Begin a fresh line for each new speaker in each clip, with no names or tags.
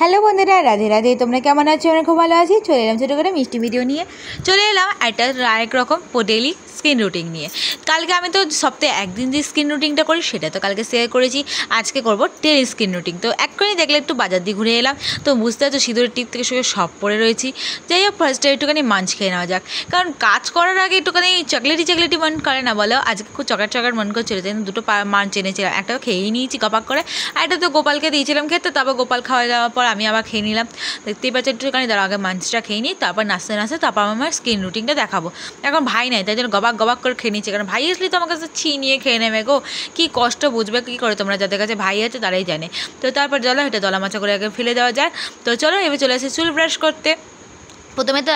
Hello বন্ধুরা, রাধে রাধে। তোমরা কেমন আছো? আমরা খুব ভালো আছি। চলে এলাম ছোটো করে মিষ্টি ভিডিও নিয়ে। চলে এলাম একটা আরেক রকম ডেইলি স্কিন রুটিন নিয়ে। কালকে আমি তো সপ্তাহে একদিন যে স্কিন রুটিনটা করি সেটা তো কালকে শেয়ার করেছি। আজকে করবো ডেইলি স্কিন রুটিন। তো এক্ষুনি দেখলে একটু বাজার দিয়ে ঘুরে এলাম, তো বুঝতে পারছো সিঁদুরের টিপ থেকে শুধু সব পরে রয়েছি। যাই হোক, ফার্স্টে একটুখানি মাঞ্চ খেয়ে নেওয়া যাক, কারণ কাজ করার আগে একটুখানি চকলেটি মন করে না বলো? আজকে খুব চকলেট মন করছিল, তাই দুটো মাঞ্চ এনেছিলাম, একটা খেয়েই নিয়েছি কপাক করে, আর একটা তো গোপালকে দিয়েছিলাম খেতে। তারপর গোপাল খাওয়া যাওয়ার পর আমি আবার খেয়ে নিলাম। দেখতেই পাচ্ছি একটুখানি, তার আগে মাঞ্চটা খেয়ে নিই, তারপর নাচতে তারপর আমার স্কিন রুটিনটা দেখাবো। এখন ভাই নাই, তাই জন্য গবাক করে খেয়ে নিচ্ছে, কারণ ভাই আসলে তো আমার কাছে নিয়ে খেয়ে নেবে গো। কী কষ্ট বুঝবে কী করে তোমরা, যাদের কাছে ভাই আছে তারাই জানে। তো তারপর চলো এটা দলা মাচা করে আগে ফেলে দেওয়া যায়। তো চলো এবার চলে আসি চুল ব্রাশ করতে। প্রথমে তো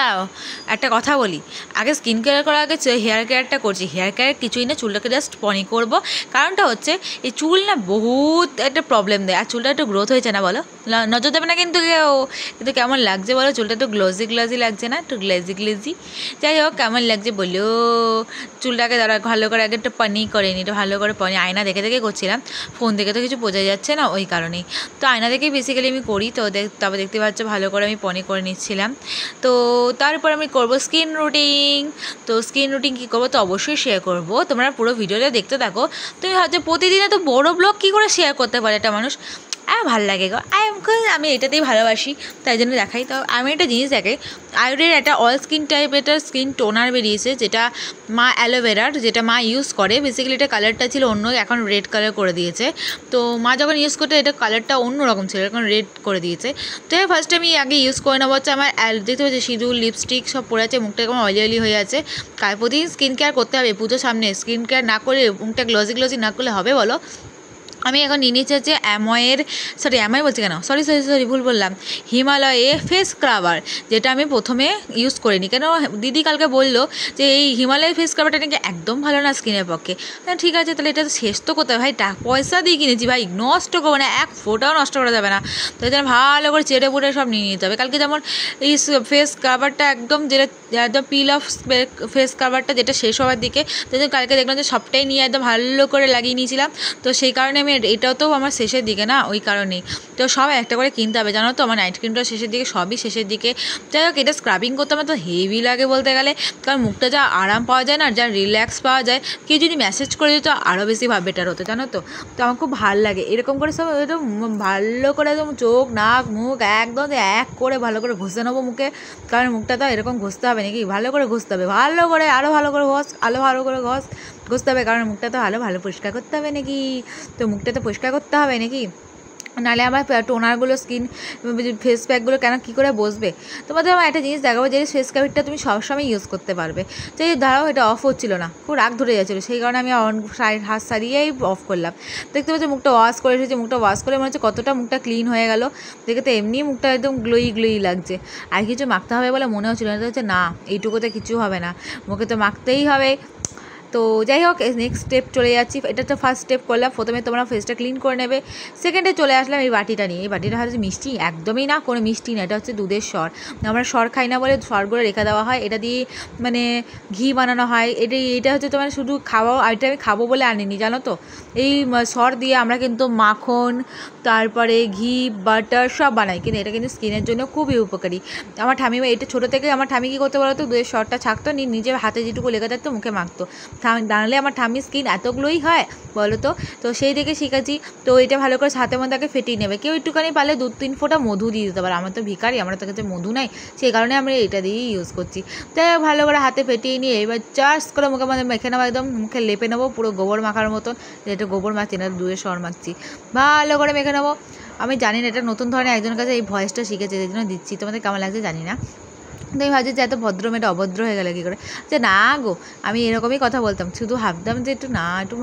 একটা কথা বলি, আগে স্কিন কেয়ার করার আগে হেয়ার কেয়ারটা করছি। হেয়ার কেয়ার কিছুই না, চুলটাকে জাস্ট পনি করবো। কারণটা হচ্ছে এই চুল না বহুত একটা প্রবলেম দেয়, আর চুলটা একটু গ্রোথ হয়েছে না বলো? নজর দেবে না কিন্তু কিন্তু কেমন লাগছে বলো? চুলটা একটু গ্লোজি লাগছে না? একটু গ্লেজি। যাই হোক, কেমন লাগছে বলো? চুলটাকে তারা ভালো করে আগে একটু পনি করে নি, একটু ভালো করে পনি। আয়না দেখে করছিলাম, ফোন দেখে তো কিছু বোঝা যাচ্ছে না, ওই কারণেই। তো আয়না দেখেই বেসিক্যালি আমি করি। তো তারপর দেখতে পাচ্ছ ভালো করে আমি পনি করে নিচ্ছিলাম। তো তারপর আমি করবো স্কিন রুটিন। তো স্কিন রুটিন কী করবো তো অবশ্যই শেয়ার করবো, তোমরা পুরো ভিডিওটা দেখতে থাকো। তুমি ভাবছো প্রতিদিনে তো বড় ব্লগ কী করে শেয়ার করতে পারে একটা মানুষ? ভালো লাগে গো, আমি এটাতেই ভালোবাসি, তাই জন্য দেখাই। তো আমি একটা জিনিস দেখাই, আয়ুরের একটা অল স্কিন টাইপ একটা স্কিন টোনার বেরিয়েছে, যেটা মা অ্যালোভেরার, যেটা মা ইউজ করে। বেসিক্যালি এটা কালারটা ছিল অন্য, এখন রেড কালার করে দিয়েছে। তো মা যখন ইউজ করতে এটা কালারটা অন্যরকম ছিল, এখন রেড করে দিয়েছে। তো ফার্স্টে আমি আগে ইউজ করে নেবো হচ্ছে আমার দেখতে পাচ্ছি সিঁদুর লিপস্টিক সব পরে আছে, মুখটা কেমন অয়েলি হয়ে আছে। প্রতিদিন স্কিন কেয়ার করতে হবে, পুজোর সামনে স্কিন কেয়ার না করে, মুখটা গ্লোজি না করলে হবে বলো? আমি এখন নিয়ে নিচ্ছি হচ্ছে ভুল বললাম, হিমালয়ে ফেস স্ক্রাবার, যেটা আমি প্রথমে ইউজ করিনি। কেন দিদি কালকে বললো যে এই হিমালয় ফেস স্ক্রাবারটা নাকি একদম ভালো না স্কিনের পক্ষে। ঠিক আছে, তাহলে এটা শেষ তো করতে হবে ভাই, পয়সা দিয়ে কিনেছি ভাই, নষ্ট করবো না, এক ফোটাও নষ্ট করা যাবে না। তো এটা ভালো করে চেটে পুটে সব নিয়ে নিতে হবে। কালকে যেমন এই ফেস স্ক্রাবারটা একদম, যেটা একদম পিল অফ ফেস স্ক্রাবারটা যেটা শেষ হওয়ার দিকে, তো কালকে দেখলাম যে সবটাই নিয়ে একদম ভালো করে লাগিয়ে নিয়েছিলাম। তো সেই কারণে আমি এটাও তো আমার শেষের দিকে না, ওই কারণেই তো সব একটা করে কিনতে হবে, জানো তো? আমার নাইট ক্রিমটা শেষের দিকে, সবই শেষের দিকে। যাই হোক, এটা স্ক্রাবিং করতে আমার তো হেভি লাগে বলতে গেলে, কারণ মুখটা যা আরাম পাওয়া যায় না, যা রিল্যাক্স পাওয়া যায়। কেউ যদি মেসেজ করে দিত আরও বেশি বেটার হতো, জানো তো? তো আমার খুব ভালো লাগে এরকম করে সব একদম ভালো করে একদম চোখ নাক মুখ একদম এক করে ভালো করে ঘষে নেবো মুখে, কারণ মুখটা তো এরকম ঘষতে হবে নাকি, ভালো করে ঘষতে হবে, ভালো করে আরও ভালো করে ঘষতে হবে, কারণ মুখটা তো ভালো পরিষ্কার করতে হবে নাকি। তো মুখটা তো পরিষ্কার করতে হবে নাকি, নাহলে আমার টোনারগুলো স্কিন ফেস প্যাকগুলো কী করে বসবে। তোমাদের আমার একটা জিনিস দেখাবো, যে ফেস ক্যাভিটটা তুমি সবসময় ইউজ করতে পারবে। যে ধারাও এটা অফ হচ্ছিলো না, খুব রাগ ধরে যাচ্ছিলো, সেই কারণে আমি হাত সারিয়েই অফ করলাম। দেখতে পাচ্ছি মুখটা ওয়াশ করে এসেছি, মুখটা ওয়াশ করে মনে হচ্ছে কতটা মুখটা ক্লিন হয়ে গেল। দেখে তো এমনি মুখটা একদম গ্লোই লাগছে, আর কিছু মাখতে হবে বলে মনে হচ্ছিলো না। হচ্ছে না, এইটুকুতে কিছু হবে না, মুখে তো মাখতেই হবে। তো যাই হোক, নেক্সট স্টেপ চলে যাচ্ছি। এটা তো ফার্স্ট স্টেপ করলাম, প্রথমে তোমরা ফেসটা ক্লিন করে নেবে। সেকেন্ডে চলে আসলাম এই বাটিটা নিয়ে। এই বাটিটা হচ্ছে মিষ্টি, একদমই না, কোনো মিষ্টি না, এটা হচ্ছে দুধের সর। আমরা সর খাই না বলে সরগুলো রেখে দেওয়া হয়, এটা দিয়ে মানে ঘি বানানো হয়। এটা হচ্ছে তোমার শুধু খাওয়াও, এটা আমি খাবো বলে আনিনি, জানো তো? এই সর দিয়ে আমরা কিন্তু মাখন, তারপরে ঘি, বাটার সব বানাই, কিন্তু এটা কিন্তু স্কিনের জন্য খুবই উপকারী। আমার ঠামি, এটা ছোটো থেকে আমার ঠামি কী করতে বলো তো, দুধের সরটা ছাকতো, নিজের হাতে যেটুকু লেগে থাকতো মুখে মাখতো, দাঁড়ালে আমার ঠাম্মির স্কিন এতগুলোই হয় বলো তো? তো সেই দেখে শিখেছি। তো এটা ভালো করে হাতের মধ্যে আগে ফেটিয়ে নেবে, কেউ একটুখানি পারলে 2-3 ফোঁটা মধু দিয়ে দিতে পারে। আমার তো ভিখারি, আমার তো কাছে মধু নাই, সেই কারণে আমরা এটা দিয়েই ইউজ করছি। তাই ভালো করে হাতে ফেটিয়ে নিয়ে এবার চার্জ করে মুখে মধ্যে মেখে নেবো, একদম মুখে লেপে নেবো পুরো গোবর মাখার মতন। যেটা গোবর মাখছি না, দুধের সর মাখছি, ভালো করে মেখে নেবো। আমি জানি না, এটা নতুন ধরনের একজনের কাছে এই ভয়েসটা শিখেছে, এই জন্য দিচ্ছি। তোমাদের কেমন লাগছে জানি না। তো আমি ভাবছি যে এত ভদ্র মেয়েটা অভদ্র হয়ে গেলে কী করে, যে না গো, আমি এরকমই কথা বলতাম, শুধু ভাবতাম যে একটু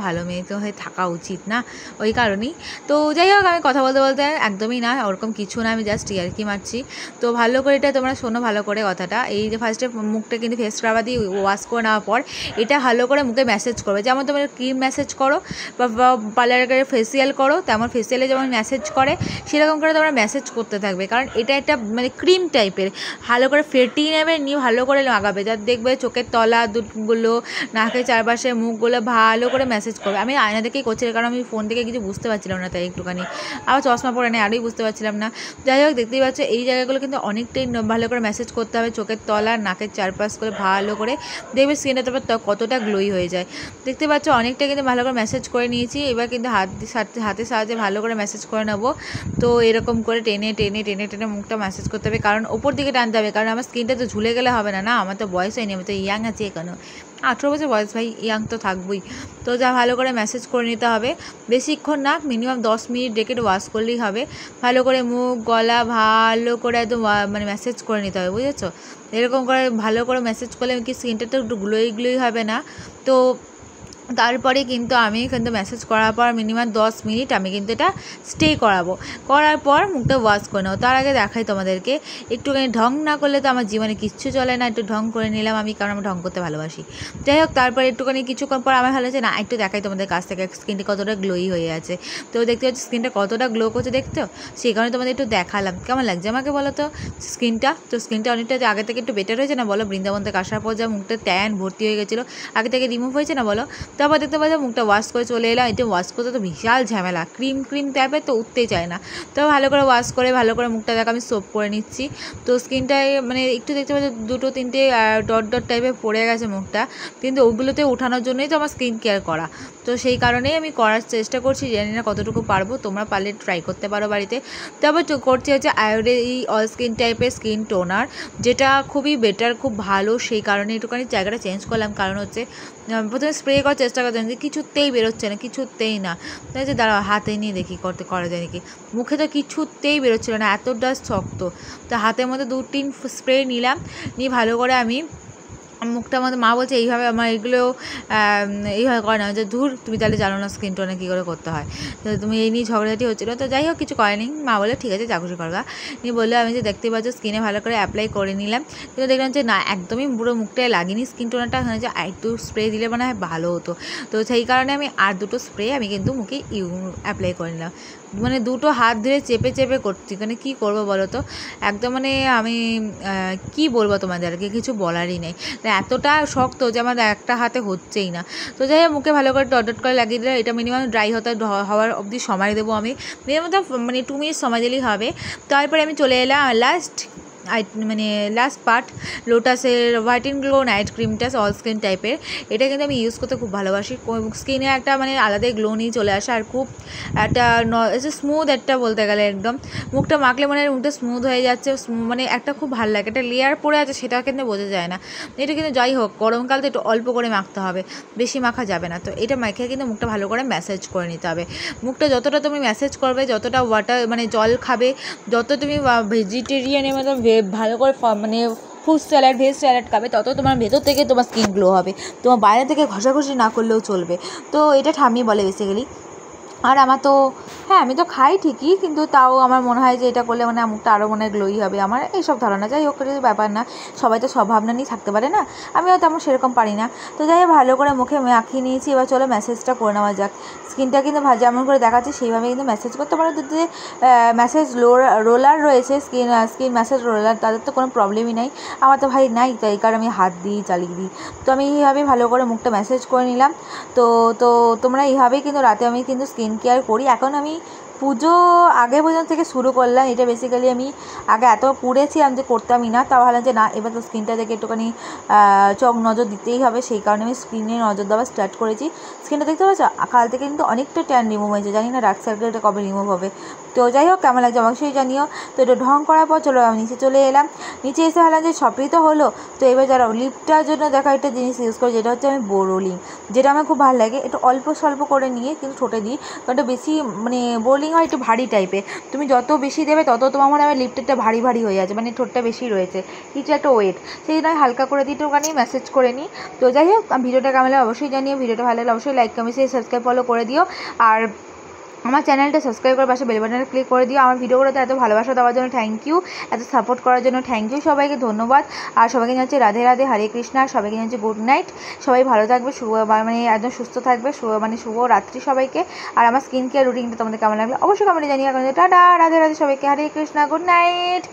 ভালো মেয়ে তো হয়ে থাকা উচিত না, ওই কারণেই। তো যাই হোক, আমি কথা বলতে একদমই না, ওরকম কিছু না, আমি জাস্ট ইয়ার্কি মারছি। তো ভালো করে এটা তোমরা শোনো ভালো করে কথাটা। এই যে ফার্স্টে মুখটা কিন্তু ফেস স্ক্রাবার দিয়ে ওয়াশ করে নেওয়ার পর এটা ভালো করে মুখে ম্যাসেজ করবে, যেমন তোমরা ক্রিম ম্যাসেজ করো বা পার্লারে করে ফেসিয়াল করো, তেমন ফেসিয়ালে যেমন ম্যাসেজ করে সেরকম করে তোমরা ম্যাসেজ করতে থাকবে, কারণ এটা একটা মানে ক্রিম টাইপের, ভালো করে ফেটিয়ে মাটি নেবে, নিয়ে ভালো করে লাগাবে, যাতে দেখবে চোখের তলা দুধগুলো, নাকের চারপাশে, মুখগুলো ভালো করে ম্যাসেজ করবে। আমি আয়না দেখেই করছি, কারণ আমি ফোন থেকে কিছু বুঝতে পারছিলাম না, তাই একটুখানি আবার চশমা পরে নেই, আরোই বুঝতে পারছিলাম না। যাই হোক, দেখতেই পাচ্ছ এই জায়গাগুলো কিন্তু অনেকটাই ভালো করে ম্যাসেজ করতে হবে, চোখের তলা, নাকের চারপাশ করে ভালো করে, দেখবে স্কিনটা তারপর কতটা গ্লোই হয়ে যায়। দেখতে পাচ্ছ অনেকটা কিন্তু ভালো করে ম্যাসেজ করে নিয়েছি। এবার কিন্তু হাতের সাহায্যে ভালো করে ম্যাসেজ করে নেবো। তো এরকম করে টেনে টেনে টেনে টেনে মুখটা ম্যাসেজ করতে হবে, কারণ ওপর দিকে টানতে হবে, কারণ আমার স্কিনটা তো ঝুলে গেলে হবে না, না আমার তো বয়স হয়নি, আমি তো ইয়াং আছি এখনও, 18 বছর বয়স, ভাই ইয়াং তো থাকবই। তো যা ভালো করে ম্যাসেজ করে নিতে হবে, বেশিক্ষণ না, মিনিমাম 10 মিনিট রেখে ওয়াশ করলেই হবে। ভালো করে মুখ গলা ভালো করে একদম মানে ম্যাসেজ করে নিতে হবে, বুঝেছো? এরকম করে ভালো করে ম্যাসেজ করলে কি স্কিনটা তো একটু গ্লোই হবে না। তো তারপরে কিন্তু আমি কিন্তু ম্যাসেজ করার পর মিনিমাম 10 মিনিট আমি কিন্তু এটা স্টে করাবো, করার পর মুখটা ওয়াশ করে নেবো। তার আগে দেখাই তোমাদেরকে, একটুখানি ঢং না করলে তো আমার জীবনে কিচ্ছু চলে না, একটু ঢং করে নিলাম আমি, কারণ আমি ঢং করতে ভালোবাসি। যাই হোক, তারপরে একটুখানি কিছুক্ষণ পর আমার ভালো হচ্ছে না, একটু দেখাই তোমাদের কাছ থেকে স্কিনটা কতটা গ্লোই হয়ে আছে। তো দেখতে পাচ্ছি স্কিনটা কতটা গ্লো করছে, দেখতো, সেই কারণে তোমাদের একটু দেখালাম। কেমন লাগছে আমাকে বলো তো স্কিনটা? তো স্কিনটা অনেকটা আগে থেকে একটু বেটার হয়েছে না বলো? বৃন্দাবন থেকে আসার পর যা মুখটা ট্যান ভর্তি হয়ে গেছিলো, আগে থেকে রিমুভ হয়েছে না বলো? তারপর দেখতে পাচ্ছি মুখটা ওয়াশ করে চলে এলাম। এটা ওয়াশ করতে তো বিশাল ঝামেলা, ক্রিম টাইপের তো উঠতেই চায় না। তো ভালো করে ওয়াশ করে ভালো করে মুখটা দেখো আমি সোপ করে নিচ্ছি। তো স্কিনটায় মানে একটু দেখতে পাচ্ছি 2-3টে ডট টাইপের পড়ে গেছে মুখটা, কিন্তু ওগুলোতে ওঠানোর জন্যই তো আমার স্কিন কেয়ার করা। তো সেই কারণেই আমি করার চেষ্টা করছি, জানি না কতটুকু পারবো, তোমরা পারলে ট্রাই করতে পারো বাড়িতে। তারপর করছি হচ্ছে আয়োডে এই অল স্কিন টাইপের স্কিন টোনার, যেটা খুবই বেটার, খুব ভালো। সেই কারণে একটুখানি জায়গাটা চেঞ্জ করলাম, কারণ হচ্ছে প্রথমে স্প্রে করার চেষ্টা করতাম যে কিছুতেই বেরোচ্ছে না, কিছুতেই না। তাই যে দাঁড়াও হাতে নিয়ে দেখি করা যায় নাকি। মুখে তো কিছুতেই বেরোচ্ছিলো না, এতটা শক্ত। তো হাতের মধ্যে 2-3 স্প্রে নিলাম, নিয়ে ভালো করে আমি মুখটা আমাদের মা বলছে এইভাবে আমার এগুলো এইভাবে করে না, যে ধুর তুমি তাহলে জানো না স্কিন টোনে কী করে করতে হয়, তো তুমি এই নিয়ে ঝগড়াঝাটি হচ্ছিলো। তো যাই হোক, কিছু করেনি, মা বলে ঠিক আছে যা খুশি করবা। নিয়ে বললো আমি যে দেখতে পাচ্ছ স্কিনে ভালো করে অ্যাপ্লাই করে নিলাম, কিন্তু দেখলাম যে না একদমই পুরো মুখটায় লাগিনি স্কিন টোনারটা, ওখানে যে একটু স্প্রে দিলে মনে হয় ভালো হতো। তো সেই কারণে আমি আর 2টো স্প্রে আমি কিন্তু মুখে অ্যাপ্লাই করে নিলাম, মানে 2টো হাত ধরে চেপে চেপে করছি, মানে কী করবো বলো তো, একদম মানে আমি কী বলবো তোমাদেরকে, কিছু বলারই নেই, এতটা শক্ত যে আমার একটা হাতে হচ্ছেই না। তো যাই হোক, মুখে ভালো করে ডট করে লাগিয়ে দিলে এটা মিনিমাম ড্রাই হওয়ার অবধি সময় দেবো আমি, মিনিমাম মানে 2 মিনিট সময় দিলেই হবে। তারপরে আমি চলে এলাম last part, লোটাসের whiten glow night ক্রিমটা অল স্কিন টাইপের। এটা কিন্তু আমি ইউজ করতে খুব ভালোবাসি, স্কিনে একটা মানে আলাদাই গ্লো নিয়ে চলে আসে, আর খুব একটা স্মুথ একটা বলতে গেলে একদম মুখটা মাখলে মনে হয় মুখটা স্মুথ হয়ে যাচ্ছে, মানে একটা খুব ভালো লাগে, একটা লেয়ার পড়ে আছে সেটা কিন্তু বোঝা যায় না এটা। কিন্তু যাই হোক, গরমকাল তো একটু অল্প করে মাখতে হবে, বেশি মাখা যাবে না। তো এটা মাখে কিন্তু মুখটা ভালো করে ম্যাসেজ করে নিতে হবে। মুখটা যতটা তুমি ম্যাসেজ করবে, যতটা ওয়াটার মানে জল খাবে, যত তুমি ভেজিটেরিয়ানের মতো ভালো করে মানে ভেজ স্যালাড খাবে, তত তোমার ভেতর থেকে তোমার স্কিন গ্লো হবে, তোমার বাইরে থেকে ঘষাঘষি না করলেও চলবে। তো এটা ঠাম্মি বলে বেসিক্যালি। আর আমার তো হ্যাঁ, আমি তো খাই ঠিকই, কিন্তু তাও আমার মনে হয় যে এটা করলে মানে মুখটা আরও মনে হয় গ্লোই হবে, আমার এইসব ধারণা। যাই হোক, কিছু ব্যাপার না, সবাই তো সব ভাবনা নিয়ে থাকতে পারে না, আমি হয়তো আমার সেরকম পারি না। তো যাই হোক, ভালো করে মুখে মাখিয়ে নিয়েছি, এবার চলো ম্যাসেজটা করে নেওয়া যাক। স্কিনটা কিন্তু যেমন করে দেখাচ্ছে সেইভাবে কিন্তু ম্যাসেজ করতে পারো। যে ম্যাসেজ রোলার রয়েছে, স্কিন ম্যাসেজ রোলার, তাদের তো কোনো প্রবলেমই নাই, আমার তো ভাই নাই, তাই কারণ আমি হাত দিই চালিয়ে দিই। তো আমি এইভাবে ভালো করে মুখটা ম্যাসেজ করে নিলাম। তো তোমরা এইভাবেই কিন্তু রাতে আমি কিন্তু স্কিন কেয়ার করি। এখন আমি পুজো আগে পর্যন্ত থেকে শুরু করলাম এটা, বেসিক্যালি আমি আগে এত পুড়েছিলাম যে করতামই না, তা ভাবলাম যে না এবার তো স্কিনটা থেকে একটুখানি নজর দিতেই হবে, সেই কারণে আমি স্কিনে নজর দেওয়া স্টার্ট করেছি। স্কিনটা দেখতে পাচ্ছ কাল থেকে কিন্তু অনেকটা ট্যান রিমুভ হয়েছে, জানি না ডার্ক সার্কেলটা কবে রিমুভ হবে। তো যাই হোক, কেমন লাগছে অবশ্যই জানিও। তো এটা ঢং করার পর চলো আমি নিচে চলে এলাম, নিচে এসে ভাবলাম যে সবই তো হলো। তো এবার যারা লিপটার জন্য দেখা একটা জিনিস ইউজ করি, যেটা হচ্ছে আমি বোরোলিং, যেটা আমার খুব ভালো লাগে, একটু অল্প স্বল্প করে নিয়ে কিন্তু ঠোঁটে দিই, কারণ এটা বেশি মানে বোরোলিং হয় একটু ভারী টাইপের, তুমি যত বেশি দেবে তত তোমার মনে হয় লিপটা ভারী হয়ে যাচ্ছে, মানে ঠোঁটটা বেশি রয়েছে কিছু একটা ওয়েট, সেই জন্য হালকা করে দিই একটুখানি ম্যাসেজ করে নিই। তো যাই হোক, ভিডিওটা কেমন লাগে অবশ্যই জানিও, ভিডিওটা ভালো লাগলে অবশ্যই লাইক কমেন্ট সাবস্ক্রাইব ফলো করে দিও, আর আমার চ্যানেলটা সাবস্ক্রাইব করে পাশে বেল বাটনে ক্লিক করে দিও। আমার ভিডিওগুলোতে এত ভালোবাসা দেওয়ার জন্য থ্যাংক ইউ, এত সাপোর্ট করার জন্য থ্যাংক ইউ, সবাইকে ধন্যবাদ। আর সবাইকে জানাচ্ছি রাধে রাধে, হরে কৃষ্ণ, আর সবাইকে জানাচ্ছি গুড নাইট। সবাই ভালো থাকবে, মানে একদম সুস্থ থাকবে, শুভ রাত্রি সবাইকে। আর আমার স্কিন কেয়ার রুটিনটা তোমাদের কেমন লাগবে অবশ্যই কমেন্টে জানিয়ে। টাটা, রাধে রাধে সবাইকে, হরে কৃষ্ণ, গুড নাইট।